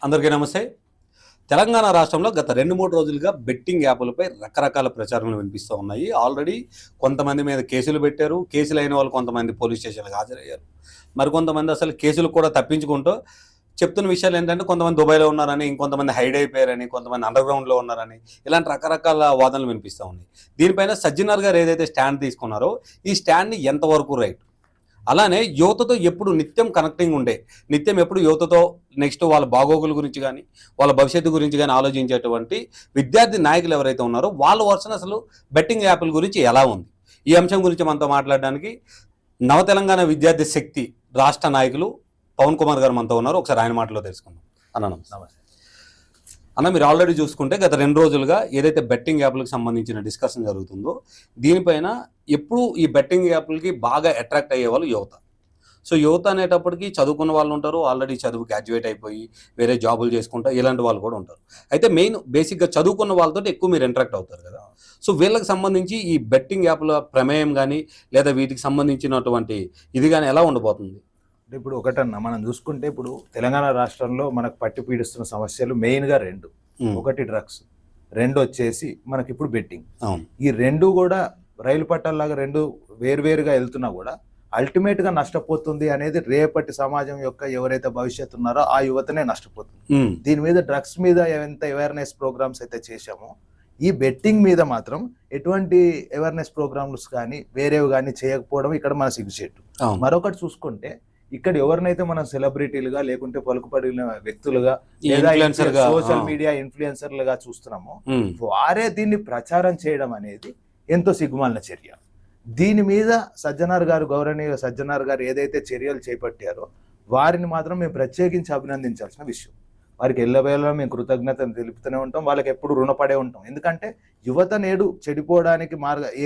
అందరికీ నమస్తే. తెలంగాణ రాష్ట్రంలో గత 2-3 రోజులుగా బెట్టింగ్ యాపులపై రకరకాల ప్రచారణలు వినిపిస్తూ ఉన్నాయి. ఆల్రెడీ కొంతమంది మీద కేసులు పెట్టారు. కేసులైన వాళ్ళు కొంతమంది పోలీస్ స్టేషన్‌లకు హాజరయ్యారు. మరికొంతమంది అసలు కేసులు కూడా తప్పించుకుంటూ చెప్తున్న విషయాలు ఏంటంటే కొంతమంది దుబాయ్‌లో ఉన్నారని, ఇంకొంతమంది హైడ్ అయిపోయారని, కొంతమంది అండర్‌గ్రౌండ్‌లో ఉన్నారని ఇలాంటి రకరకాల వాదనలు వినిపిస్తూ ఉన్నాయి. దీనిపైన సజ్జనార్ గారు ఏదైతే స్టాండ్ తీసుకున్నారో ఈ స్టాండ్‌ని ఎంతవరకు రైట్? అలానే యువతతో ఎప్పుడు నిత్యం కనెక్టింగ్ ఉండే, నిత్యం ఎప్పుడు యువతతో నెక్స్ట్ వాళ్ళ బాగోగుల గురించి కానీ, వాళ్ళ భవిష్యత్తు గురించి కానీ ఆలోచించేటువంటి విద్యార్థి నాయకులు ఎవరైతే ఉన్నారో వాళ్ళ వర్షన్ అసలు బెట్టింగ్ యాప్ల గురించి ఎలా ఉంది? ఈ అంశం గురించి మనతో మాట్లాడడానికి నవ తెలంగాణ విద్యార్థి శక్తి రాష్ట్ర నాయకులు పవన్ కుమార్ గారు మనతో ఉన్నారు. ఒకసారి ఆయన మాటలో తెలుసుకుందాం. అన్న నమస్తే. అన్న, మీరు ఆల్రెడీ చూసుకుంటే గత 2 రోజులుగా ఏదైతే బెట్టింగ్ యాప్లకు సంబంధించిన డిస్కషన్ జరుగుతుందో దీనిపైన ఎప్పుడు ఈ బెట్టింగ్ యాప్లకి బాగా అట్రాక్ట్ అయ్యేవాళ్ళు యువత. సో యువత అనేటప్పటికి చదువుకున్న వాళ్ళు ఉంటారు, ఆల్రెడీ చదువు గ్రాడ్యుయేట్ అయిపోయి వేరే జాబులు చేసుకుంటా ఇలాంటి వాళ్ళు కూడా ఉంటారు. అయితే మెయిన్ బేసిక్గా చదువుకున్న వాళ్ళతో ఎక్కువ మీరు ఇంటరాక్ట్ అవుతారు కదా. సో వీళ్ళకి సంబంధించి ఈ బెట్టింగ్ యాప్ల ప్రమేయం కానీ లేదా వీటికి సంబంధించినటువంటి ఇది కానీ ఎలా ఉండబోతుంది? ఇప్పుడు ఒకటన్నా మనం చూసుకుంటే ఇప్పుడు తెలంగాణ రాష్ట్రంలో మనకు పట్టి పీడిస్తున్న సమస్యలు మెయిన్గా 2. ఒకటి డ్రగ్స్, 2 వచ్చేసి మనకి ఇప్పుడు బెట్టింగ్. ఈ 2 కూడా రైలు పట్టాల్లాగా 2 వేరువేరుగా వెళ్తున్నా కూడా అల్టిమేట్గా నష్టపోతుంది అనేది రేపటి సమాజం యొక్క ఎవరైతే భవిష్యత్తు ఉన్నారో ఆ యువతనే నష్టపోతుంది. దీని మీద డ్రగ్స్ మీద ఎంత అవేర్నెస్ ప్రోగ్రామ్స్ అయితే చేశామో ఈ బెట్టింగ్ మీద మాత్రం ఎటువంటి అవేర్నెస్ ప్రోగ్రామ్స్ కానీ వేరేవి కానీ చేయకపోవడం ఇక్కడ మన సిగ్గుచేటు. మరొకటి చూసుకుంటే ఇక్కడ ఎవరినైతే మనం సెలబ్రిటీలుగా లేకుంటే పలుకుబడిన వ్యక్తులుగా లేదా సోషల్ మీడియా ఇన్ఫ్లుయెన్సర్లుగా చూస్తున్నామో వారే దీన్ని ప్రచారం చేయడం అనేది ఎంతో సిగ్గుమాలిన చర్య. దీని మీద సజ్జనార్ గారు, గౌరవనీయ సజ్జనార్ గారు ఏదైతే చర్యలు చేపట్టారో వారిని మాత్రం మేము ప్రత్యేకించి అభినందించాల్సిన విషయం. వారికి ఎల్లవేళ మేము కృతజ్ఞతను తెలుపుతూనే ఉంటాం, వాళ్ళకి ఎప్పుడు రుణపడే ఉంటాం. ఎందుకంటే యువత నేడు చెడిపోవడానికి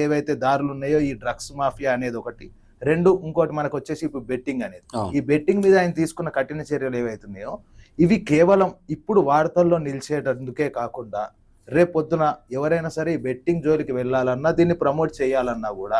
ఏవైతే దారులు ఉన్నాయో ఈ డ్రగ్స్ మాఫియా అనేది ఒకటి, 2 ఇంకోటి మనకు వచ్చేసి ఇప్పుడు బెట్టింగ్ అనేది. ఈ బెట్టింగ్ మీద ఆయన తీసుకున్న కఠిన చర్యలు ఏవైతున్నాయో ఇవి కేవలం ఇప్పుడు వార్తల్లో నిలిచేటందుకే కాకుండా రేపొద్దున ఎవరైనా సరే ఈ బెట్టింగ్ జోలికి వెళ్ళాలన్నా దీన్ని ప్రమోట్ చేయాలన్నా కూడా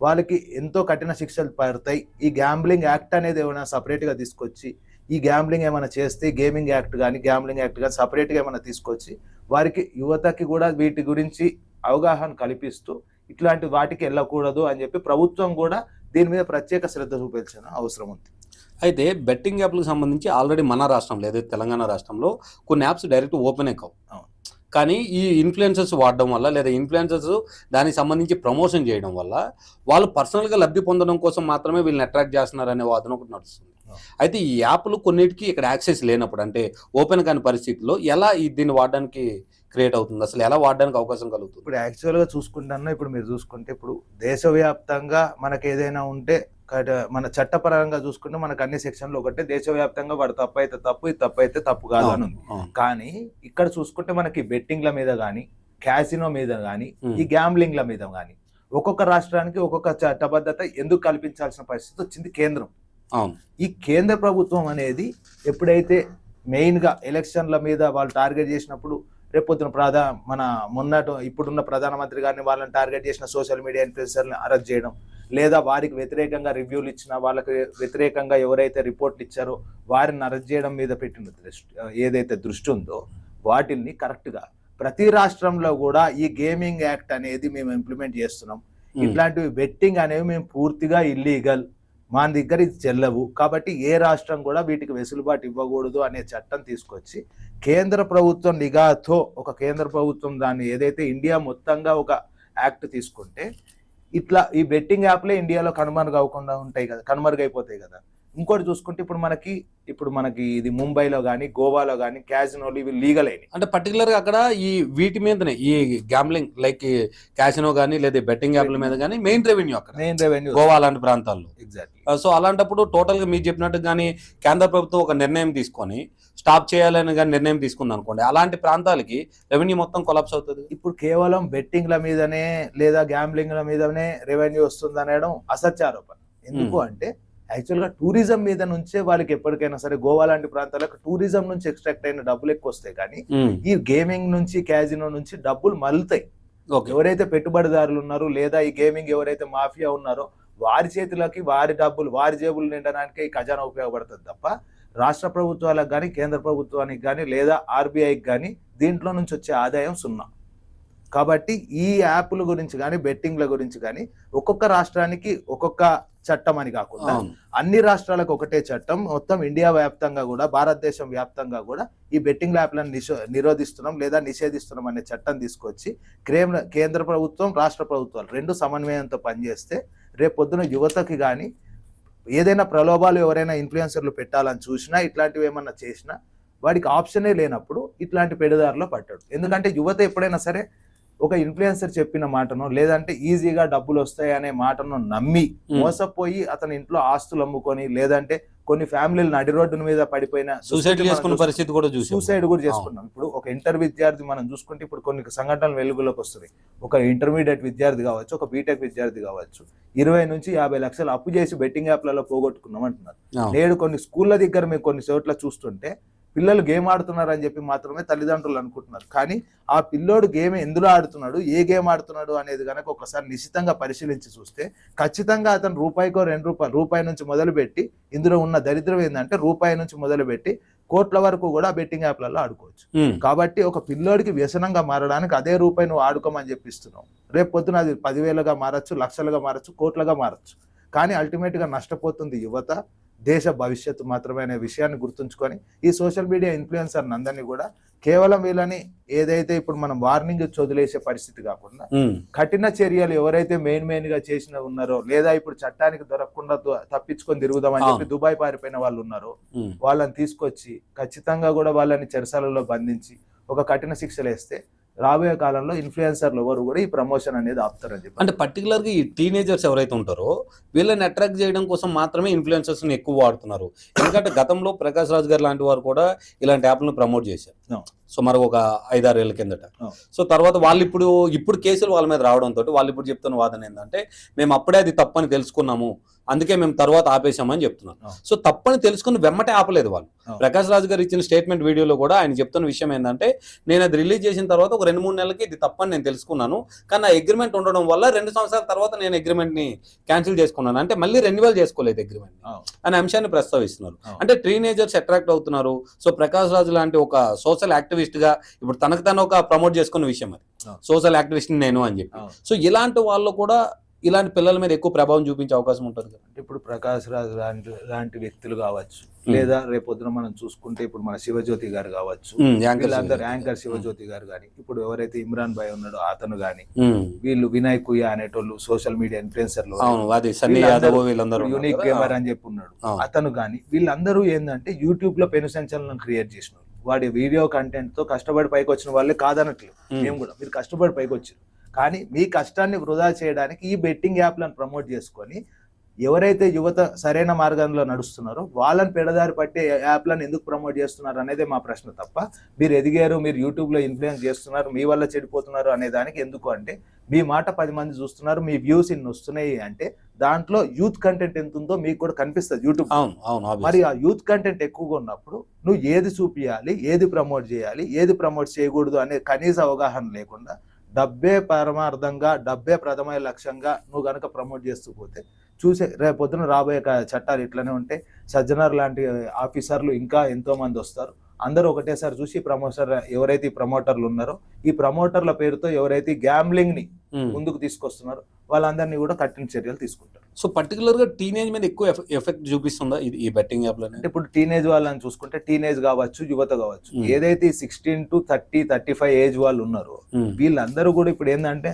వాళ్ళకి ఎంతో కఠిన శిక్షలు పడతాయి. ఈ గ్యాంబ్లింగ్ యాక్ట్ అనేది ఏమైనా సపరేట్గా తీసుకొచ్చి ఈ గ్యాంబ్లింగ్ ఏమైనా చేస్తే గేమింగ్ యాక్ట్ కానీ గ్యాంబ్లింగ్ యాక్ట్ కానీ సపరేట్గా ఏమైనా తీసుకొచ్చి వారికి యువతకి కూడా వీటి గురించి అవగాహన కల్పిస్తూ ఇట్లాంటి వాటికి వెళ్ళకూడదు అని చెప్పి ప్రభుత్వం కూడా దీని మీద ప్రత్యేక శ్రద్ధ చూపించిన అవసరం ఉంది. అయితే బెట్టింగ్ యాప్లకు సంబంధించి ఆల్రెడీ మన రాష్ట్రంలో ఏదైతే తెలంగాణ రాష్ట్రంలో కొన్ని యాప్స్ డైరెక్ట్ ఓపెన్ కావు. కానీ ఈ ఇన్ఫ్లుయెన్సర్స్ వాడడం వల్ల లేదా ఇన్ఫ్లుయెన్సర్స్ దానికి సంబంధించి ప్రమోషన్ చేయడం వల్ల వాళ్ళు పర్సనల్గా లబ్ధి పొందడం కోసం మాత్రమే వీళ్ళని అట్రాక్ట్ చేస్తున్నారనే వాదన ఒకటి నడుస్తుంది. అయితే ఈ యాప్లు కొన్నిటికి ఇక్కడ యాక్సెస్ లేనప్పుడు అంటే ఓపెన్ కాని పరిస్థితుల్లో ఎలా దీన్ని వాడడానికి క్రియేట్ అవుతుంది, అసలు ఎలా వాడడానికి అవకాశం కలుగుతుంది? ఇప్పుడు యాక్చువల్గా చూసుకుంటున్నా ఇప్పుడు మీరు చూసుకుంటే ఇప్పుడు దేశవ్యాప్తంగా మనకు ఏదైనా ఉంటే మన చట్టపరంగా చూసుకుంటే మనకు అన్ని సెక్షన్లు ఒకటే, దేశవ్యాప్తంగా వాడు తప్పు అయితే తప్పు, ఇది తప్పు అయితే తప్పు కాదు అని ఉంది. కానీ ఇక్కడ చూసుకుంటే మనకి బెట్టింగ్ల మీద కానీ క్యాసినో మీద కానీ ఈ గ్యాంబ్లింగ్ల మీద కానీ ఒక్కొక్క రాష్ట్రానికి ఒక్కొక్క చట్టబద్ధత ఎందుకు కల్పించాల్సిన పరిస్థితి వచ్చింది కేంద్రం. ఈ కేంద్ర ప్రభుత్వం అనేది ఎప్పుడైతే మెయిన్గా ఎలక్షన్ల మీద వాళ్ళు టార్గెట్ చేసినప్పుడు రేపొద్దున ఇప్పుడున్న ప్రధానమంత్రి గారిని వాళ్ళని టార్గెట్ చేసిన సోషల్ మీడియా ఇన్ఫ్లుయెన్సర్ని అరెస్ట్ చేయడం, లేదా వారికి వ్యతిరేకంగా రివ్యూలు ఇచ్చిన వాళ్ళకి వ్యతిరేకంగా ఎవరైతే రిపోర్ట్లు ఇచ్చారో వారిని అరెస్ట్ చేయడం మీద పెట్టిన ఏదైతే దృష్టి ఉందో వాటిని కరెక్ట్గా ప్రతి రాష్ట్రంలో కూడా ఈ గేమింగ్ యాక్ట్ అనేది మేము ఇంప్లిమెంట్ చేస్తున్నాం. ఇట్లాంటివి బెట్టింగ్ అనేవి మేము పూర్తిగా ఇల్లీగల్, మా దగ్గర ఇది చెల్లవు, కాబట్టి ఏ రాష్ట్రం కూడా వీటికి వెసులుబాటు ఇవ్వకూడదు అనే చట్టం తీసుకొచ్చి కేంద్ర ప్రభుత్వం నిఘాతో ఒక కేంద్ర ప్రభుత్వం దాన్ని ఏదైతే ఇండియా మొత్తంగా ఒక యాక్ట్ తీసుకుంటే ఇట్లా ఈ బెట్టింగ్ యాప్లే ఇండియాలో కనుమరుగైపోతాయి కదా. ఇంకోటి చూసుకుంటే ఇప్పుడు మనకి ఇది ముంబైలో కానీ గోవాలో కానీ క్యాసినోలు ఇవి లీగల్ అయినాయి. అంటే పర్టికులర్గా అక్కడ ఈ వీటి మీదనే ఈ గ్యాంబ్లింగ్ లైక్ క్యాసినో కానీ లేదా బెట్టింగ్ యాప్ల మీద కానీ మెయిన్ రెవెన్యూ గోవా అలాంటి ప్రాంతాల్లో. ఎగ్జాక్ట్లీ. సో అలాంటప్పుడు టోటల్గా మీరు చెప్పినట్టు కానీ కేంద్ర ప్రభుత్వం ఒక నిర్ణయం తీసుకొని స్టాప్ చేయాలని కానీ నిర్ణయం తీసుకుంది అనుకోండి, అలాంటి ప్రాంతాలకి రెవెన్యూ మొత్తం కొలాప్స్ అవుతుంది. ఇప్పుడు కేవలం బెట్టింగ్ల మీదనే లేదా గ్యాంబ్లింగ్ల మీదనే రెవెన్యూ వస్తుంది అనడం అసత్యారోపణ. ఎందుకు అంటే యాక్చువల్గా టూరిజం మీద నుంచే వాళ్ళకి ఎప్పటికైనా సరే గోవా లాంటి ప్రాంతాలకు టూరిజం నుంచి ఎక్స్ట్రాక్ట్ అయిన డబ్బులు ఎక్కువ వస్తాయి. కానీ ఈ గేమింగ్ నుంచి క్యాజినో నుంచి డబ్బులు మలుతాయి. ఎవరైతే పెట్టుబడిదారులు ఉన్నారో లేదా ఈ గేమింగ్ ఎవరైతే మాఫియా ఉన్నారో వారి చేతులకి వారి డబ్బులు వారి జేబులు నిండడానికి ఈ ఖజానా ఉపయోగపడుతుంది తప్ప రాష్ట్ర ప్రభుత్వాలకు కానీ కేంద్ర ప్రభుత్వానికి కానీ లేదా ఆర్బీఐకి కానీ దీంట్లో నుంచి వచ్చే ఆదాయం 0. కాబట్టి ఈ యాప్ల గురించి కానీ బెట్టింగ్ల గురించి కానీ ఒక్కొక్క రాష్ట్రానికి ఒక్కొక్క చట్టం అని కాకుండా అన్ని రాష్ట్రాలకు ఒకటే చట్టం, మొత్తం ఇండియా వ్యాప్తంగా కూడా భారతదేశం వ్యాప్తంగా కూడా ఈ బెట్టింగ్ యాప్లను నిరోధిస్తున్నాం లేదా నిషేధిస్తున్నాం అనే చట్టం తీసుకొచ్చి కేంద్ర ప్రభుత్వం రాష్ట్ర ప్రభుత్వాలు రెండు సమన్వయంతో పనిచేస్తే రేపు పొద్దున యువతకి కానీ ఏదైనా ప్రలోభాలు ఎవరైనా ఇన్ఫ్లుయెన్సర్లు పెట్టాలని చూసినా ఇట్లాంటివి ఏమన్నా చేసినా వాడికి ఆప్షనే లేనప్పుడు ఇట్లాంటి పెడదారిలో పట్టాడు. ఎందుకంటే యువత ఎప్పుడైనా సరే ఒక ఇన్ఫ్లుయెన్సర్ చెప్పిన మాటను లేదంటే ఈజీగా డబ్బులు వస్తాయి అనే మాటను నమ్మి మోసపోయి అతని ఇంట్లో ఆస్తులు అమ్ముకొని లేదంటే కొన్ని ఫ్యామిలీలు నడి రోడ్డు మీద పడిపోయిన సూసైడ్ చేసుకున్న పరిస్థితి కూడా చూసి సూసైడ్ కూడా చేసుకున్నాం. ఇప్పుడు ఒక ఇంటర్ విద్యార్థి మనం చూసుకుంటే ఇప్పుడు కొన్ని సంఘటనలు వెలుగులోకి వస్తున్నాయి. ఒక ఇంటర్మీడియట్ విద్యార్థి కావచ్చు, ఒక బీటెక్ విద్యార్థి కావచ్చు, 20 నుంచి 50 లక్షలు అప్పు చేసి బెట్టింగ్ యాప్లలో పోగొట్టుకున్నాం అంటున్నారు. నేడు కొన్ని స్కూళ్ళ దగ్గర మేము కొన్ని చోట్ల చూస్తుంటే పిల్లలు గేమ్ ఆడుతున్నారు అని చెప్పి మాత్రమే తల్లిదండ్రులు అనుకుంటున్నారు. కానీ ఆ పిల్లోడు గేమ్ ఎందులో ఆడుతున్నాడు, ఏ గేమ్ ఆడుతున్నాడు అనేది కనుక ఒకసారి నిశ్చితంగా పరిశీలించి చూస్తే ఖచ్చితంగా అతను రూపాయికో రూపాయి నుంచి మొదలుపెట్టి, ఇందులో ఉన్న దరిద్రం ఏంటంటే రూపాయి నుంచి మొదలుపెట్టి కోట్ల వరకు కూడా బెట్టింగ్ యాప్లలో ఆడుకోవచ్చు. కాబట్టి ఒక పిల్లోడికి వ్యసనంగా మారడానికి అదే రూపాయి నువ్వు ఆడుకోమని చెప్పిస్తున్నావు. రేపు పొద్దున అది 10,000గా మారచ్చు, లక్షలుగా మారచ్చు, కోట్లుగా మారచ్చు. కానీ అల్టిమేట్ గా నష్టపోతుంది యువత, దేశ భవిష్యత్తు మాత్రమే అనే విషయాన్ని గుర్తుంచుకొని ఈ సోషల్ మీడియా ఇన్ఫ్లుయెన్సర్ అందరినీ కూడా కేవలం వీళ్ళని ఏదైతే ఇప్పుడు మనం వార్నింగ్ వదిలేసే పరిస్థితి కాకుండా కఠిన చర్యలు ఎవరైతే మెయిన్ గా చేసిన ఉన్నారో లేదా ఇప్పుడు చట్టానికి దొరకకుండా తప్పించుకొని తిరుగుదామని చెప్పి దుబాయ్ పారిపోయిన వాళ్ళు ఉన్నారో వాళ్ళని తీసుకొచ్చి ఖచ్చితంగా కూడా వాళ్ళని చెరసాలలో బంధించి ఒక కఠిన శిక్షలు వేస్తే రాబోయే కాలంలో ఇన్ఫ్లుయెన్సర్లు ఎవరు కూడా ఈ ప్రమోషన్ అనేది ఆపుతారని చెప్పి. అంటే పర్టికులర్ గా ఈ టీనేజర్స్ ఎవరైతే ఉంటారో వీళ్ళని అట్రాక్ట్ చేయడం కోసం మాత్రమే ఇన్ఫ్లుయెన్సర్స్ ని ఎక్కువ వాడుతున్నారు. ఎందుకంటే గతంలో ప్రకాష్ రాజ్ గారు లాంటి వారు కూడా ఇలాంటి యాప్లను ప్రమోట్ చేశారు సుమారు ఒక 5-6 ఏళ్ల కిందట. సో తర్వాత వాళ్ళు ఇప్పుడు కేసులు వాళ్ళ మీద రావడంతో వాళ్ళు ఇప్పుడు చెప్తున్న వాదన ఏంటంటే మేము అప్పుడే అది తప్పని తెలుసుకున్నాము, అందుకే మేము తర్వాత ఆపేశామని చెప్తున్నాం. సో తప్పని తెలుసుకుని వెమ్మటే ఆపలేదు వాళ్ళు. ప్రకాష్ రాజ్ గారు ఇచ్చిన స్టేట్మెంట్ వీడియోలో కూడా ఆయన చెప్తున్న విషయం ఏంటంటే నేను అది రిలీజ్ చేసిన తర్వాత ఒక 2-3 నెలలకి ఇది తప్పని నేను తెలుసుకున్నాను, కానీ ఆ అగ్రిమెంట్ ఉండడం వల్ల 2 సంవత్సరాల తర్వాత నేను అగ్రిమెంట్ ని క్యాన్సిల్ చేసుకున్నాను, అంటే మళ్ళీ రెన్యువల్ చేసుకోలేదు అగ్రిమెంట్ అనే అంశాన్ని ప్రస్తావిస్తున్నారు. అంటే టీనేజర్స్ అట్రాక్ట్ అవుతున్నారు. సో ప్రకాష్ రాజ్ లాంటి ఒక సోషల్ యాక్టివిస్ట్ గా ఇప్పుడు తనకు తను ఒక ప్రమోట్ చేసుకున్న విషయం అది, సోషల్ యాక్టివిస్ట్ నేను అని చెప్పి. సో ఇలాంటి వాళ్ళు కూడా ఇలాంటి పిల్లల మీద ఎక్కువ ప్రభావం చూపించే అవకాశం ఉంటుంది కదా. ఇప్పుడు ప్రకాష్ రాజ్ లాంటి వ్యక్తులు కావచ్చు, లేదా రేపొద్దున మనం చూసుకుంటే ఇప్పుడు మన శివజ్యోతి గారు కావచ్చు, వీళ్ళందరూ యాంకర్ శివజ్యోతి గారు కానీ, ఇప్పుడు ఎవరైతే ఇమ్రాన్ భాయ్ ఉన్నాడో అతను గాని, వీళ్ళు వినయ్ కుయా అనేటోళ్ళు సోషల్ మీడియా ఇన్ఫ్లుయెన్సర్లు, యూనిక్ గేమర్ అని చెప్పి ఉన్నాడు అతను గాని, వీళ్ళందరూ ఏంటంటే యూట్యూబ్ లో పెను సంచలనం క్రియేట్ చేసినారు. వాడి వీడియో కంటెంట్ తో కష్టపడి పైకి వచ్చిన వాళ్ళే కాదనట్లేదు, మేము కూడా మీరు కష్టపడి పైకి వచ్చారు. కానీ మీ కష్టాన్ని వృధా చేయడానికి ఈ బెట్టింగ్ యాప్లను ప్రమోట్ చేసుకొని ఎవరైతే యువత సరైన మార్గంలో నడుస్తున్నారో వాళ్ళని పెడదారి పట్టే యాప్లను ఎందుకు ప్రమోట్ చేస్తున్నారు అనేది మా ప్రశ్న తప్ప మీరు ఎదిగారు, మీరు యూట్యూబ్లో ఇన్ఫ్లుయెన్స్ చేస్తున్నారు, మీ వల్ల చెడిపోతున్నారు అనే దానికి ఎందుకు అంటే మీ మాట 10 మంది చూస్తున్నారు, మీ వ్యూస్ ఇన్ని వస్తున్నాయి అంటే దాంట్లో యూత్ కంటెంట్ ఎంత ఉందో మీకు కూడా కనిపిస్తుంది యూట్యూబ్. మరి ఆ యూత్ కంటెంట్ ఎక్కువగా ఉన్నప్పుడు నువ్వు ఏది చూపియాలి, ఏది ప్రమోట్ చేయాలి, ఏది ప్రమోట్ చేయకూడదు అనే కనీస అవగాహన లేకుండా డబ్బే పరమార్థంగా, డబ్బే ప్రథమ లక్ష్యంగా నువ్వు కనుక ప్రమోట్ చేస్తూ పోతే చూసే రేపొద్దున రాబోయే చట్టాలు ఇట్లనే ఉంటే సజ్జనర్ లాంటి ఆఫీసర్లు ఇంకా ఎంతో మంది వస్తారు. అందరూ ఒకటేసారి చూసి ఎవరైతే ప్రమోటర్లు ఉన్నారో ఈ ప్రమోటర్ల పేరుతో ఎవరైతే గ్యాంబ్లింగ్ ని ముందుకు తీసుకొస్తున్నారో వాళ్ళందరినీ కూడా కఠిన చర్యలు తీసుకుంటారు. సో పర్టికులర్ గా టీనేజ్ మీద ఎక్కువ ఎఫెక్ట్ చూపిస్తుందా ఈ బెట్టింగ్ యాప్ లో? అంటే ఇప్పుడు టీనేజ్ వాళ్ళని చూసుకుంటే టీనేజ్ కావచ్చు, యువత కావచ్చు, ఏదైతే 16 to 30, 35 ఏజ్ వాళ్ళు ఉన్నారో వీళ్ళందరూ కూడా ఇప్పుడు ఏంటంటే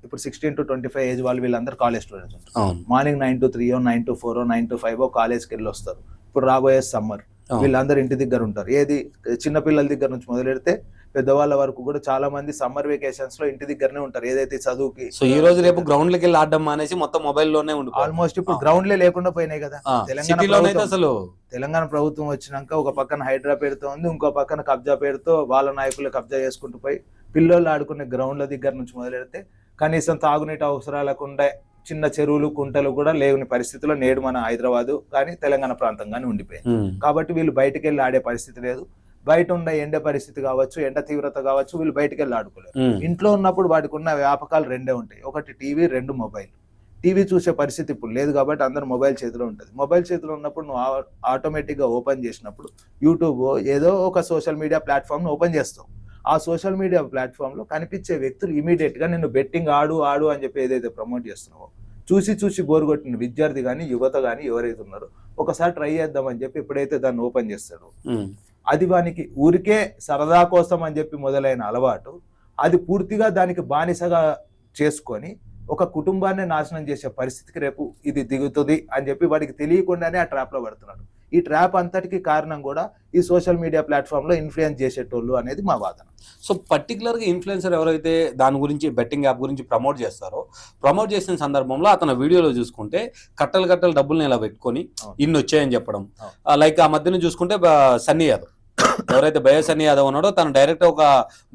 ఇప్పుడు 16 to 25 ఏజ్ వాళ్ళు వీళ్ళందరూ కాలేజ్ స్టూడెంట్స్ ఉంటారు. మార్నింగ్ 9 to 3, 9 to 4, 9 to 5 కాలేజ్కి వెళ్ళి వస్తారు. ఇప్పుడు రాబోయే సమ్మర్ వీళ్ళందరూ ఇంటి దగ్గర ఉంటారు. ఏది చిన్నపిల్లల దగ్గర నుంచి మొదలెడితే పెద్దవాళ్ళ వరకు కూడా చాలా మంది సమ్మర్ వెకేషన్స్ లో ఇంటి దగ్గరనే ఉంటారు, ఏదైతే చదువుకి. సో ఈ రోజు రేపు గ్రౌండ్ లకి వెళ్ళి ఆడడం మానేసి మొత్తం మొబైల్ లోనే ఉంటుంది. ఆల్మోస్ట్ ఇప్పుడు గ్రౌండ్లే లేకుండా పోయినాయి కదా. తెలంగాణ ప్రభుత్వం వచ్చినాక ఒక పక్కన హైడ్రా పేరుతో ఉంది, ఇంకో పక్కన కబ్జా పేరుతో వాళ్ళ నాయకులు కబ్జా చేసుకుంటూ పోయి పిల్లలు ఆడుకునే గ్రౌండ్ల దగ్గర నుంచి మొదలెడితే కనీసం తాగునీటి అవసరాలకు ఉండే చిన్న చెరువులు, కుంటలు కూడా లేని పరిస్థితిలో నేడు మన హైదరాబాద్ కానీ తెలంగాణ ప్రాంతం కానీ ఉండిపోయింది. కాబట్టి వీళ్ళు బయటకు వెళ్ళి ఆడే పరిస్థితి లేదు. బయట ఉన్న ఎండ పరిస్థితి కావచ్చు, ఎండ తీవ్రత కావచ్చు, వీళ్ళు బయటకు వెళ్ళి ఆడుకోలేరు. ఇంట్లో ఉన్నప్పుడు వాటికి ఉన్న వ్యాపకాలు రెండే ఉంటాయి, ఒకటి టీవీ, 2 మొబైల్. టీవీ చూసే పరిస్థితి ఇప్పుడు లేదు కాబట్టి అందరు మొబైల్ చేతిలో ఉంటుంది. మొబైల్ చేతిలో ఉన్నప్పుడు నువ్వు ఆటోమేటిక్గా ఓపెన్ చేసినప్పుడు యూట్యూబ్ ఏదో ఒక సోషల్ మీడియా ప్లాట్ఫామ్ను ఓపెన్ చేస్తావు. ఆ సోషల్ మీడియా ప్లాట్ఫామ్లో కనిపించే వ్యక్తులు ఇమీడియట్గా నిన్ను బెట్టింగ్ ఆడు అని చెప్పి ఏదైతే ప్రమోట్ చేస్తున్నావో చూసి బోర్ కొట్టిన విద్యార్థి కానీ యువత కానీ ఎవరైతే ఉన్నారో ఒకసారి ట్రై చేద్దామని చెప్పి ఎప్పుడైతే దాన్ని ఓపెన్ చేస్తాడో అది వానికి ఊరికే సరదా కోసం అని చెప్పి మొదలైన అలవాటు అది పూర్తిగా దానికి బానిసగా చేసుకొని ఒక కుటుంబాన్ని నాశనం చేసే పరిస్థితికి రేపు ఇది దిగుతుంది అని చెప్పి వాడికి తెలియకుండానే ఆ ట్రాప్లో పడుతున్నాడు. ఈ ట్రాప్ అంతటికి కారణం కూడా ఈ సోషల్ మీడియా ప్లాట్ఫామ్లో ఇన్ఫ్లుయెన్స్ చేసేటోళ్ళు అనేది మా వాదన. సో పర్టికులర్గా ఇన్ఫ్లుయెన్సర్ ఎవరైతే దాని గురించి బెట్టింగ్ యాప్ గురించి ప్రమోట్ చేస్తారో ప్రమోట్ చేసిన సందర్భంలో అతను వీడియోలో చూసుకుంటే కట్టలు డబ్బుల్ని ఇలా పెట్టుకొని ఇన్ని వచ్చాయని చెప్పడం, లైక్ ఆ మధ్యన చూసుకుంటే సన్నీ యాదవ్ ఎవరైతే బయో సన్నీ యాదవ్ ఉన్నాడో తను డైరెక్ట్ ఒక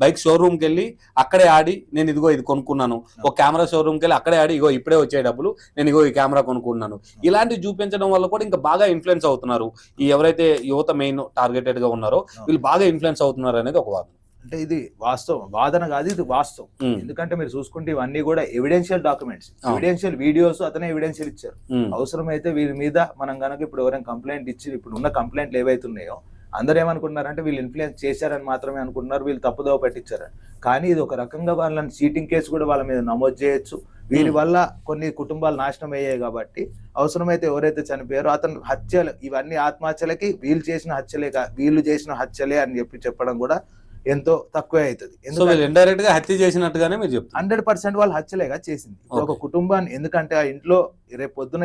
బైక్ షోరూమ్కి వెళ్ళి అక్కడే ఆడి నేను ఇదిగో ఇది కొనుక్కున్నాను, ఒక కెమెరా షోరూమ్కి వెళ్ళి అక్కడే ఆడి ఇగో ఇప్పుడే వచ్చే డబ్బులు నేను ఇగో ఈ కెమెరా కొనుక్కున్నాను, ఇలాంటివి చూపించడం వల్ల కూడా ఇంకా బాగా ఇన్ఫ్లుయెన్స్ అవుతున్నారు. ఈ ఎవరైతే యువత మెయిన్ టార్గెటెడ్ గా ఉన్నారో వీళ్ళు బాగా ఇన్ఫ్లుయెన్స్ అవుతున్నారు అనేది ఒక వాదన. అంటే ఇది వాస్తవం, వాదన కాదు, ఇది వాస్తవం. ఎందుకంటే మీరు చూసుకుంటే ఇవన్నీ కూడా ఎవిడెన్షియల్ డాక్యుమెంట్స్, ఎవిడెన్షియల్ వీడియోస్ అతనే ఎవిడెన్షియల్ ఇచ్చారు. అవసరమైతే వీరి మీద మనం కనుక ఇప్పుడు ఎవరైనా కంప్లైంట్ ఇచ్చి ఇప్పుడు ఉన్న కంప్లైంట్లు ఏవైతే ఉన్నాయో అందరూ ఏమనుకుంటున్నారంటే వీళ్ళు ఇన్ఫ్లుయెన్స్ చేశారని మాత్రమే అనుకుంటున్నారు, వీళ్ళు తప్పుదోవ పట్టించారని. కానీ ఇది ఒక రకంగా వాళ్ళని చీటింగ్ కేసు కూడా వాళ్ళ మీద నమోదు చేయొచ్చు. వీరి వల్ల కొన్ని కుటుంబాలు నాశనం అయ్యాయి కాబట్టి అవసరమైతే ఎవరైతే చనిపోయారో అతను హత్యలు ఇవన్నీ ఆత్మహత్యలకి వీళ్ళు చేసిన హత్యలే అని చెప్పడం కూడా ఎంతో తక్కువే అవుతుంది. ఇండైరెక్ట్ గా హత్య చేసినట్టుగానే మీరు చెప్తారు. 100% వాళ్ళు హత్యలేగా చేసింది. ఒక కుటుంబాన్ని, ఎందుకంటే ఆ ఇంట్లో రేపు పొద్దున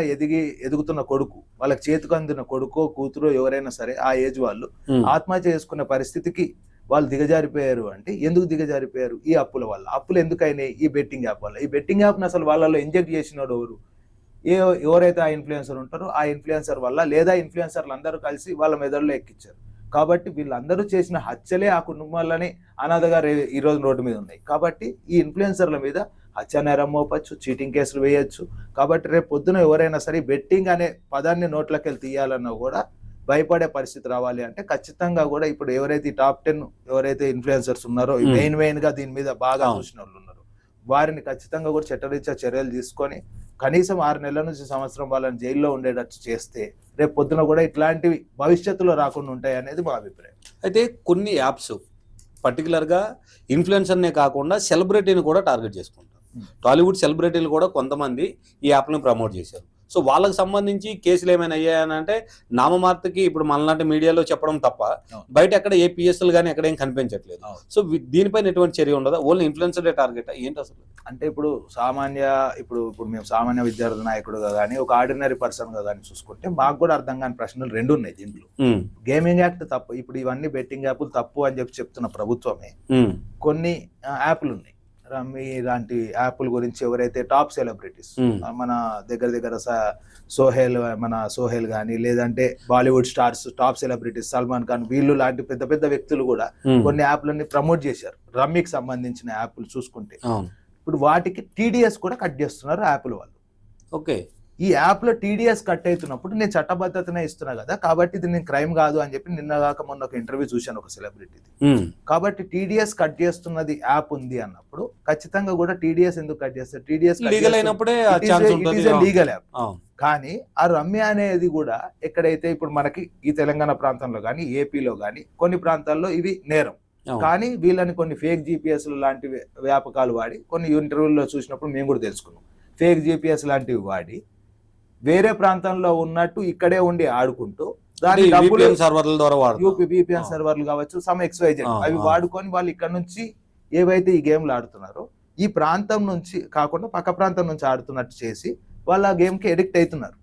ఎదుగుతున్న కొడుకు, వాళ్ళకి చేతికి అందిన కొడుకో కూతురో ఎవరైనా సరే ఆ ఏజ్ వాళ్ళు ఆత్మహత్య చేసుకున్న పరిస్థితికి వాళ్ళు దిగజారిపోయారు. అంటే ఎందుకు దిగజారిపోయారు? ఈ అప్పుల వల్ల. అప్పులు ఎందుకైనాయి? ఈ బెట్టింగ్ యాప్ వల్ల. ఈ బెట్టింగ్ యాప్ని అసలు వాళ్ళలో ఇంజెక్ట్ చేసినాడు ఎవరు? ఎవరైతే ఆ ఇన్ఫ్లుయెన్సర్ ఉంటారో ఆ ఇన్ఫ్లుయెన్సర్ వల్ల, లేదా ఇన్ఫ్లుయెన్సర్లు అందరూ కలిసి వాళ్ళ మెదడులో ఎక్కించారు. కాబట్టి వీళ్ళందరూ చేసిన హత్యలే ఆ కుటుంబాలని అనాథగా ఈరోజు రోడ్డు మీద ఉన్నాయి. కాబట్టి ఈ ఇన్ఫ్లుయెన్సర్ల మీద హత్య నేరం మోపచ్చు, చీటింగ్ కేసులు వేయచ్చు. కాబట్టి రేపు పొద్దున ఎవరైనా సరే బెట్టింగ్ అనే పదాన్ని నోట్లోకి వెళ్ళి తీయాలన్నా కూడా భయపడే పరిస్థితి రావాలి. అంటే ఖచ్చితంగా కూడా ఇప్పుడు ఎవరైతే టాప్ 10 ఎవరైతే ఇన్ఫ్లుయెన్సర్స్ ఉన్నారో మెయిన్ గా దీని మీద బాగా చూసిన వాళ్ళు ఉన్నారో వారిని ఖచ్చితంగా కూడా చట్టరీత్యా చర్యలు తీసుకొని కనీసం 6 నెలల నుంచి సంవత్సరం వాళ్ళని జైల్లో ఉండేటట్టు చేస్తే రేపు పొద్దున కూడా ఇట్లాంటివి భవిష్యత్తులో రాకుండా ఉంటాయి అనేది మా అభిప్రాయం. అయితే కొన్ని యాప్స్ పర్టికులర్గా ఇన్ఫ్లుయెన్సర్నే కాకుండా సెలబ్రిటీని కూడా టార్గెట్ చేసుకుంటారు. టాలీవుడ్ సెలబ్రిటీలు కూడా కొంతమంది ఈ యాప్ని ప్రమోట్ చేశారు. సో వాళ్ళకి సంబంధించి కేసులు ఏమైనా అయ్యాయని అంటే నామమార్తకి ఇప్పుడు మనలాంటి మీడియాలో చెప్పడం తప్ప బయట ఎక్కడ ఏ పిఎస్లు కానీ ఎక్కడ ఏం కనిపించట్లేదు. సో దీనిపైన ఎటువంటి చర్య ఉండదా? ఓన్లీ ఇన్ఫ్లుయెన్సర్ టార్గెట్ ఏంటి అసలు? అంటే ఇప్పుడు మేము సామాన్య విద్యార్థి నాయకుడుగా కానీ ఒక ఆర్డినరీ పర్సన్ గా కానీ చూసుకుంటే మాకు కూడా అర్థం కాని ప్రశ్నలు 2 ఉన్నాయి దీంట్లో. గేమింగ్ యాక్ట్ తప్పు, ఇప్పుడు ఇవన్నీ బెట్టింగ్ యాప్లు తప్పు అని చెప్పి చెప్తున్న ప్రభుత్వమే కొన్ని యాప్లు ఉన్నాయి. రమ్మీ లాంటి యాప్ల గురించి ఎవరైతే టాప్ సెలబ్రిటీస్ మన దగ్గర సోహెల్ కానీ లేదంటే Bollywood stars top celebrities Salman Khan వీళ్ళు లాంటి పెద్ద పెద్ద వ్యక్తులు కూడా కొన్ని యాప్లన్నీ ప్రమోట్ చేశారు. రమ్మీకి సంబంధించిన యాప్లు చూసుకుంటే ఇప్పుడు వాటికి టీడీఎస్ కూడా కట్ చేస్తున్నారు యాప్ల వాళ్ళు. ఓకే, ఈ యాప్ లో టీడీఎస్ కట్ అవుతున్నప్పుడు నేను చట్టబద్ధతనే ఇస్తున్నా కదా, కాబట్టి ఇది నేను క్రైమ్ కాదు అని చెప్పి నిన్నగాక మొన్న ఒక ఇంటర్వ్యూ చూశాను ఒక సెలబ్రిటీది. కాబట్టి టీడీఎస్ కట్ చేస్తున్నది యాప్ ఉంది అన్నప్పుడు ఖచ్చితంగా కూడా టీడీఎస్ ఎందుకు కట్ చేస్తారు? TDS legal app. కానీ ఆ రమ్య అనేది కూడా ఎక్కడైతే ఇప్పుడు మనకి ఈ తెలంగాణ ప్రాంతంలో కానీ ఏపీలో కానీ కొన్ని ప్రాంతాల్లో ఇవి నేరం. కానీ వీళ్ళని కొన్ని ఫేక్ జీపీఎస్ లాంటి వ్యాపకాలు వాడి కొన్ని ఇంటర్వ్యూల్లో చూసినప్పుడు మేము కూడా తెలుసుకున్నాం. ఫేక్ జీపీఎస్ లాంటివి వాడి వేరే ప్రాంతంలో ఉన్నట్టు ఇక్కడే ఉండి ఆడుకుంటూ దాని డబ్బులు VPN సర్వర్లు కావచ్చు సమ్ XYZ అవి వాడుకొని వాళ్ళు ఇక్కడ నుంచి ఏవైతే ఈ గేమ్లు ఆడుతున్నారో ఈ ప్రాంతం నుంచి కాకుండా పక్క ప్రాంతం నుంచి ఆడుతున్నట్టు చేసి వాళ్ళు ఆ గేమ్ కి ఎడిక్ట్ అవుతున్నారు.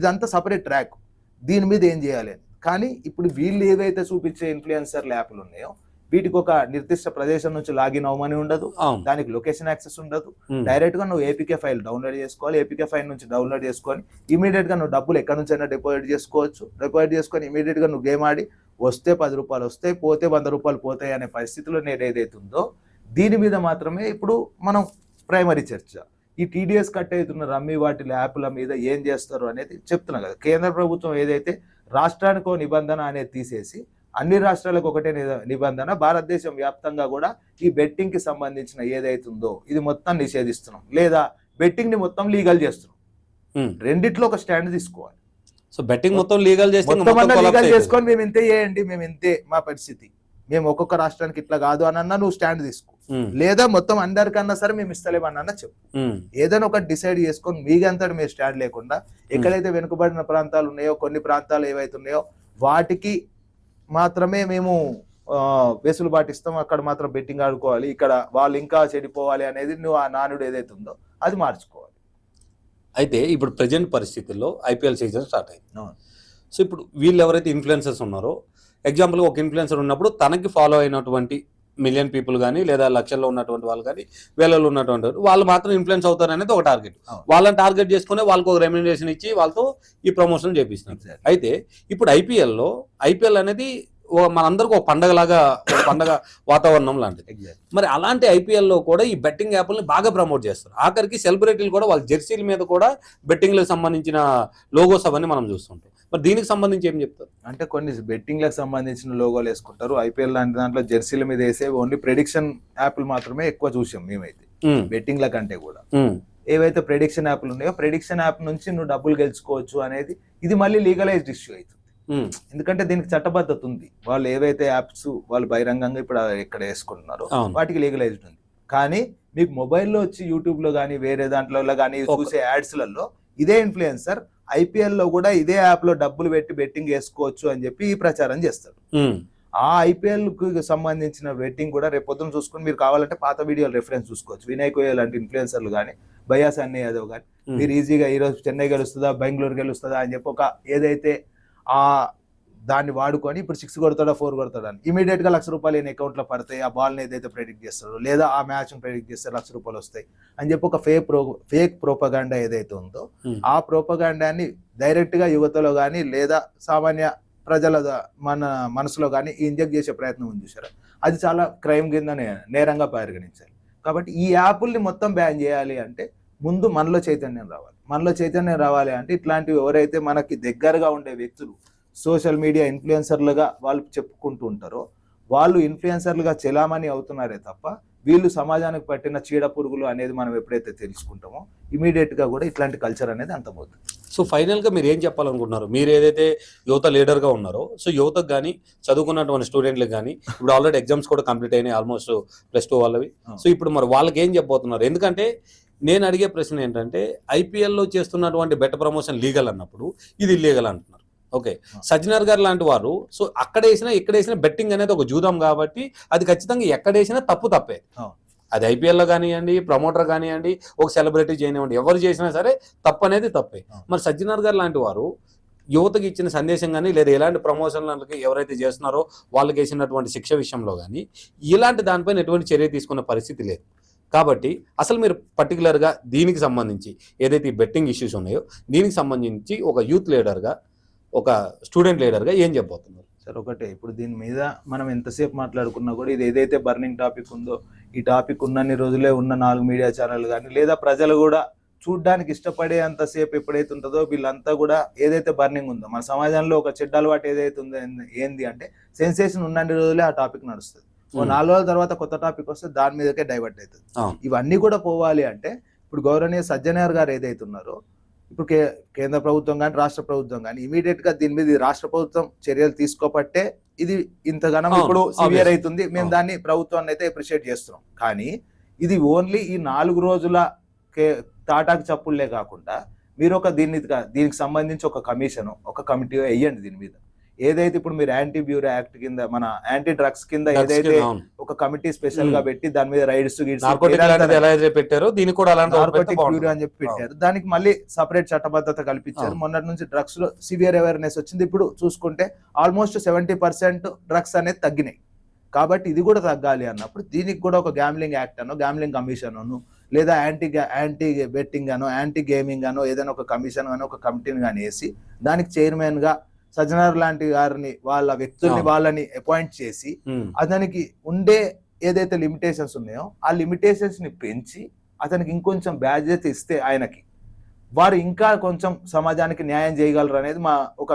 ఇదంతా సపరేట్ ట్రాక్. దీని మీద ఏం చేయాలి అని. కానీ ఇప్పుడు వీళ్ళు ఏవైతే చూపించే ఇన్ఫ్లుయెన్సర్ యాప్లు ఉన్నాయో వీటికి ఒక నిర్దిష్ట ప్రదేశం నుంచి లాగిన్ అవ్వమని ఉండదు, దానికి లొకేషన్ యాక్సెస్ ఉండదు. డైరెక్ట్ గా నువ్వు ఏపీకే ఫైల్ డౌన్లోడ్ చేసుకోవాలి. ఏపీకే ఫైల్ నుంచి డౌన్లోడ్ చేసుకొని ఇమీడియట్ గా నువ్వు డబ్బులు ఎక్కడి నుంచి అయినా డిపాజిట్ చేసుకోవచ్చు. డిపాజిట్ చేసుకొని ఇమీడియట్ గా నువ్వు గేమ్ ఆడి వస్తే 10 రూపాయలు వస్తాయి, పోతే 100 రూపాయలు పోతాయి అనే పరిస్థితిలో ఏదైతే ఉందో దీని మీద మాత్రమే ఇప్పుడు మనం ప్రైమరీ చర్చ. ఈ టీడీఎస్ కట్ అవుతున్న రమ్మీ వాటి యాప్ల మీద ఏం చేస్తారు అనేది చెప్తున్నా కదా. కేంద్ర ప్రభుత్వం ఏదైతే రాష్ట్రానికో నిబంధన అనేది తీసేసి అన్ని రాష్ట్రాలకు ఒకటే నిబంధన, భారతదేశం వ్యాప్తంగా కూడా ఈ బెట్టింగ్ కి సంబంధించిన ఏదైతుందో ఇది మొత్తం నిషేధిస్తున్నాం, లేదా బెట్టింగ్ ని మొత్తం లీగల్ చేస్తున్నాం. రెండిట్లో ఒక స్టాండ్ తీసుకోవాలి. సో బెట్టింగ్ మొత్తం లీగల్ చేస్తే లీగల్ చేసుకొని మేము ఇంతే చేయండి, మేము ఇంతే మా పరిస్థితి, మేము ఒక్కొక్క రాష్ట్రానికి ఇట్లా కాదు అని అన్నా నువ్వు స్టాండ్ తీసుకో, లేదా మొత్తం అందరికన్నా సరే మేము ఇస్తలేమన్నా చెప్పు. ఏదైనా ఒకటి డిసైడ్ చేసుకొని మీకంతా మీరు స్టాండ్ లేకుండా ఎక్కడైతే వెనుకబడిన ప్రాంతాలు ఉన్నాయో, కొన్ని ప్రాంతాలు ఏవైతే ఉన్నాయో వాటికి మాత్రమే మేము వెసులుబాటు ఇస్తాం, అక్కడ మాత్రం బెట్టింగ్ ఆడుకోవాలి, ఇక్కడ వాళ్ళు ఇంకా చెడిపోవాలి అనేది నువ్వు ఆ నానుడు ఏదైతే ఉందో అది మార్చుకోవాలి. అయితే ఇప్పుడు ప్రజెంట్ పరిస్థితుల్లో ఐపీఎల్ సీజన్ స్టార్ట్ అయింది. సో ఇప్పుడు వీళ్ళు ఎవరైతే ఇన్ఫ్లుయెన్సర్స్ ఉన్నారో, ఎగ్జాంపుల్గా ఒక ఇన్ఫ్లుయెన్సర్ ఉన్నప్పుడు తనకి ఫాలో అయినటువంటి మిలియన్ పీపుల్ కానీ లేదా లక్షల్లో ఉన్నటువంటి వాళ్ళు కానీ వేలలో ఉన్నటువంటి వాళ్ళు మాత్రం ఇన్ఫ్లుయెన్స్ అవుతారు అనేది ఒక టార్గెట్. వాళ్ళని టార్గెట్ చేసుకునే వాళ్ళకి ఒక రెమ్యునరేషన్ ఇచ్చి వాళ్ళతో ఈ ప్రమోషన్ చేపిస్తున్నారు. అయితే ఇప్పుడు ఐపీఎల్ అనేది మనందరికి ఒక పండగలాగా, ఒక పండగ వాతావరణం లాంటిది. మరి అలాంటి ఐపీఎల్లో కూడా ఈ బెట్టింగ్ యాప్లని బాగా ప్రమోట్ చేస్తారు. ఆఖరికి సెలబ్రిటీలు కూడా వాళ్ళ జెర్సీల మీద కూడా బెట్టింగ్లకు సంబంధించిన లోగోస్ అవన్నీ మనం చూస్తుంటాం. మరి దీనికి సంబంధించి ఏం చెప్తారు? అంటే కొన్ని బెట్టింగ్లకు సంబంధించిన లోగోలు వేసుకుంటారు. ఐపీఎల్ లాంటి దాంట్లో జెర్సీల మీద వేసే ఓన్లీ ప్రెడిక్షన్ యాప్లు మాత్రమే ఎక్కువ చూసాం మేమైతే, బెట్టింగ్ల కంటే కూడా. ఏవైతే ప్రెడిక్షన్ యాప్లు ఉన్నాయో, ప్రెడిక్షన్ యాప్ నుంచి నువ్వు డబ్బులు గెలుచుకోవచ్చు అనేది ఇది మళ్ళీ లీగలైజ్డ్ ఇష్యూ అవుతుంది. ఎందుకంటే దీనికి చట్టబద్ధత ఉంది. వాళ్ళు ఏవైతే యాప్స్ వాళ్ళు బహిరంగంగా ఇప్పుడు ఎక్కడ వేసుకుంటున్నారో వాటికి లీగలైజ్డ్ ఉంది. కానీ మీకు మొబైల్లో వచ్చి యూట్యూబ్ లో కానీ వేరే దాంట్లో కానీ చూసే యాడ్స్లలో ఇదే ఇన్ఫ్లుయెన్సర్ ఐపీఎల్ లో కూడా ఇదే యాప్ లో డబ్బులు పెట్టి బెట్టింగ్ వేసుకోవచ్చు అని చెప్పి ఈ ప్రచారం చేస్తారు. ఆ ఐపీఎల్ కు సంబంధించిన బెట్టింగ్ కూడా రేపు పొద్దున చూసుకుని మీరు కావాలంటే పాత వీడియోలు రెఫరెన్స్ చూసుకోవచ్చు. వినయ్ కోయల్ లాంటి ఇన్ఫ్లుయెన్సర్లు కానీ, బయాస్ అన్ని యాదవ్ కానీ మీరు ఈజీగా ఈరోజు చెన్నై గెలుస్తుందా, బెంగళూరు గెలుస్తుందా అని చెప్పి ఒక ఏదైతే ఆ దాన్ని వాడుకొని ఇప్పుడు 6 కొడతాడా 4 కొడతాడా అని ఇమీడియట్ గా ₹1,00,000 ఈయన అకౌంట్ లో పడతాయి, ఆ బాల్ ని ఏదైతే ప్రెడిక్ట్ చేస్తాడో లేదా ఆ మ్యాచ్ ప్రెడిక్ట్ చేస్తే ₹1,00,000 వస్తాయి అని చెప్పి ఒక ఫేక్ ప్రోపగాండా ఏదైతే ఉందో ఆ ప్రోపగాండాన్ని డైరెక్ట్ గా యువతలో కానీ లేదా సామాన్య ప్రజల మన మనసులో కానీ ఇంజెక్ట్ చేసే ప్రయత్నం ఉంది చూసారా, అది చాలా క్రైమ్ కింద నేరంగా పరిగణించాలి. కాబట్టి ఈ యాప్ల్ని మొత్తం బ్యాన్ చేయాలి అంటే ముందు మనలో చైతన్యం రావాలి. మనలో చైతన్యం రావాలి అంటే ఇట్లాంటివి ఎవరైతే మనకి దగ్గరగా ఉండే వ్యక్తులు సోషల్ మీడియా ఇన్ఫ్లుయెన్సర్లుగా వాళ్ళు చెప్పుకుంటూ ఉంటారో వాళ్ళు ఇన్ఫ్లుయెన్సర్లుగా చెలామణి అవుతున్నారే తప్ప వీళ్ళు సమాజానికి పట్టిన చీడ పురుగులు అనేది మనం ఎప్పుడైతే తెలుసుకుంటామో ఇమీడియట్ గా కూడా ఇట్లాంటి కల్చర్ అనేది అంతమవుతుంది. సో ఫైనల్ గా మీరు ఏం చెప్పాలనుకుంటున్నారు? మీరు ఏదైతే యువత లీడర్ గా ఉన్నారో, సో యువతకు కానీ చదువుకున్నటువంటి స్టూడెంట్లకు కానీ ఇప్పుడు ఆల్రెడీ ఎగ్జామ్స్ కూడా కంప్లీట్ అయినాయి ఆల్మోస్ట్ +2 వాళ్ళవి. సో ఇప్పుడు మరి వాళ్ళకి ఏం చెప్పబోతున్నారు? ఎందుకంటే నేను అడిగే ప్రశ్న ఏంటంటే ఐపీఎల్లో చేస్తున్నటువంటి బెట్ ప్రమోషన్ లీగల్ అన్నప్పుడు ఇది ఇల్లీగల్ అంటున్నారు. ఓకే, సజ్జనర్ గారు లాంటి వారు సో అక్కడ వేసినా ఇక్కడ వేసినా బెట్టింగ్ అనేది ఒక జూదం కాబట్టి అది ఖచ్చితంగా ఎక్కడ వేసినా తప్పే. అది ఐపీఎల్లో కానివ్వండి, ప్రమోటర్ కానివ్వండి, ఒక సెలబ్రిటీ చేయనివ్వండి, ఎవరు చేసినా సరే తప్పు అనేది తప్పే. మరి సజ్జనర్ గారు లాంటి వారు యువతకి ఇచ్చిన సందేశం కానీ లేదా ఎలాంటి ప్రమోషన్లకి ఎవరైతే చేస్తున్నారో వాళ్ళకి వేసినటువంటి శిక్ష విషయంలో కానీ ఇలాంటి దానిపైన ఎటువంటి చర్య తీసుకునే పరిస్థితి లేదు. కాబట్టి అసలు మీరు పర్టికులర్గా దీనికి సంబంధించి ఏదైతే ఈ బెట్టింగ్ ఇష్యూస్ ఉన్నాయో దీనికి సంబంధించి ఒక యూత్ లీడర్గా, ఒక స్టూడెంట్ లీడర్గా ఏం చెప్పబోతున్నారు? సార్ ఒకటే, ఇప్పుడు దీని మీద మనం ఎంతసేపు మాట్లాడుకున్నా కూడా ఇది ఏదైతే బర్నింగ్ టాపిక్ ఉందో ఈ టాపిక్ ఉన్నన్ని రోజులే ఉన్న 4 మీడియా ఛానల్ కానీ లేదా ప్రజలు కూడా చూడ్డానికి ఇష్టపడే అంతసేపు ఎప్పుడైతే ఉంటుందో వీళ్ళంతా కూడా ఏదైతే బర్నింగ్ ఉందో మన సమాజంలో ఒక చెడ్డ అలవాటు ఏదైతే ఉందో ఏంది అంటే సెన్సేషన్ ఉన్నన్ని రోజులే ఆ టాపిక్ నడుస్తుంది. 4 రోజుల తర్వాత కొత్త టాపిక్ వస్తే దాని మీదకే డైవర్ట్ అవుతుంది. ఇవన్నీ కూడా పోవాలి అంటే ఇప్పుడు గౌరవనీయ సజ్జనర్ గారు ఏదైతే ఉన్నారో ఇప్పుడు కేంద్ర ప్రభుత్వం కానీ రాష్ట్ర ప్రభుత్వం కానీ ఇమీడియట్ గా దీని మీద రాష్ట్ర ప్రభుత్వం చర్యలు తీసుకోబట్టే ఇది ఇంతగానం ఇప్పుడు సివియర్ అవుతుంది. మేము దాన్ని ప్రభుత్వాన్ని అయితే అప్రిషియేట్ చేస్తున్నాం. కానీ ఇది ఓన్లీ ఈ 4 రోజుల తాటాకు చప్పుళ్లే కాకుండా మీరు ఒక దీనికి సంబంధించి ఒక కమిషన్, ఒక కమిటీ వేయండి. దీని మీద ఏదైతే ఇప్పుడు మీరు యాంటీ బ్యూరో యాక్ట్ కింద మన యాంటీ డ్రగ్స్ కింద ఏదైతే ఒక కమిటీ స్పెషల్ గా పెట్టి దాని మీద రైడ్స్ పెట్టారు, దీనికి కూడా నార్కోటిక్ బ్యూరో అని చెప్పి పెట్టారు. దానికి మళ్ళీ సపరేట్ చట్టబద్ధత కల్పించారు. మొన్నటి నుంచి డ్రగ్స్ లో సివియర్ అవేర్నెస్ వచ్చింది. ఇప్పుడు చూసుకుంటే ఆల్మోస్ట్ 70% డ్రగ్స్ అనేది తగ్గినాయి. కాబట్టి ఇది కూడా తగ్గాలి అన్నప్పుడు దీనికి కూడా ఒక గ్యామ్లింగ్ యాక్ట్ అనో, గ్యామ్లింగ్ కమిషన్ అను, లేదా యాంటీ బెట్టింగ్ అనో, యాంటీ గేమింగ్ అనో ఏదైనా ఒక కమిషన్ గానో ఒక కమిటీని కానీ వేసి దానికి చైర్మన్ గా సజ్జనర్ లాంటి గారిని వాళ్ళ వ్యక్తుల్ని వాళ్ళని అపాయింట్ చేసి అతనికి ఉండే ఏదైతే లిమిటేషన్స్ ఉన్నాయో ఆ లిమిటేషన్స్ ని పెంచి అతనికి ఇంకొంచెం బాధ్యత ఇస్తే ఆయనకి వారు ఇంకా కొంచెం సమాజానికి న్యాయం చేయగలరు అనేది మా ఒక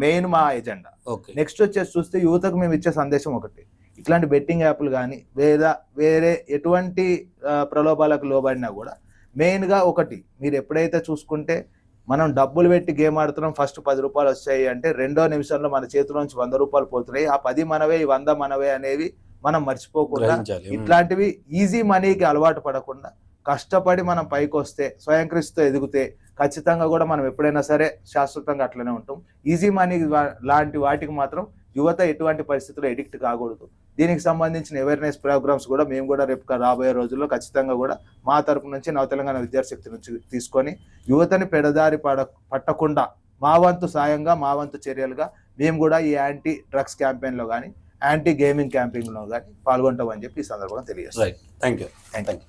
మెయిన్ మా ఎజెండా. నెక్స్ట్ వచ్చేసి చూస్తే యువతకు మేము ఇచ్చే సందేశం ఒకటి, ఇట్లాంటి బెట్టింగ్ యాప్లు కానీ లేదా వేరే ఎటువంటి ప్రలోభాలకు లోబడినా కూడా మెయిన్గా ఒకటి మీరు ఎప్పుడైతే చూసుకుంటే మనం డబ్బులు పెట్టి గేమ్ ఆడుతున్నాం, ఫస్ట్ 10 రూపాయలు వచ్చాయి అంటే రెండో నిమిషంలో మన చేతిలోంచి 100 రూపాయలు పోతున్నాయి. ఆ 10 మనవే, ఈ 100 మనవే అనేవి మనం మర్చిపోకుండా గ్రహించాలి. ఇట్లాంటివి ఈజీ మనీకి అలవాటు పడకుండా కష్టపడి మనం పైకి వస్తే, స్వయం కృషితో ఎదిగితే ఖచ్చితంగా కూడా మనం ఎప్పుడైనా సరే శాశ్వతంగా అట్లనే ఉంటాం. ఈజీ మనీ లాంటి వాటికి మాత్రం యువత ఎటువంటి పరిస్థితుల్లో ఎడిక్ట్ కాకూడదు. దీనికి సంబంధించిన అవేర్నెస్ ప్రోగ్రామ్స్ కూడా మేము కూడా రేపు రాబోయే రోజుల్లో ఖచ్చితంగా కూడా మా తరపు నుంచి నవ తెలంగాణ విద్యాశక్తి నుంచి తీసుకొని యువతని పెడదారి పట్టకుండా మా వంతు సాయంగా, మా వంతు చర్యలుగా మేము కూడా ఈ యాంటీ డ్రగ్స్ క్యాంపెయిన్లో కానీ, యాంటీ గేమింగ్ క్యాంపెయిన్లో కానీ పాల్గొంటామని చెప్పి ఈ సందర్భంగా తెలియజేస్తాం. Right, thank you.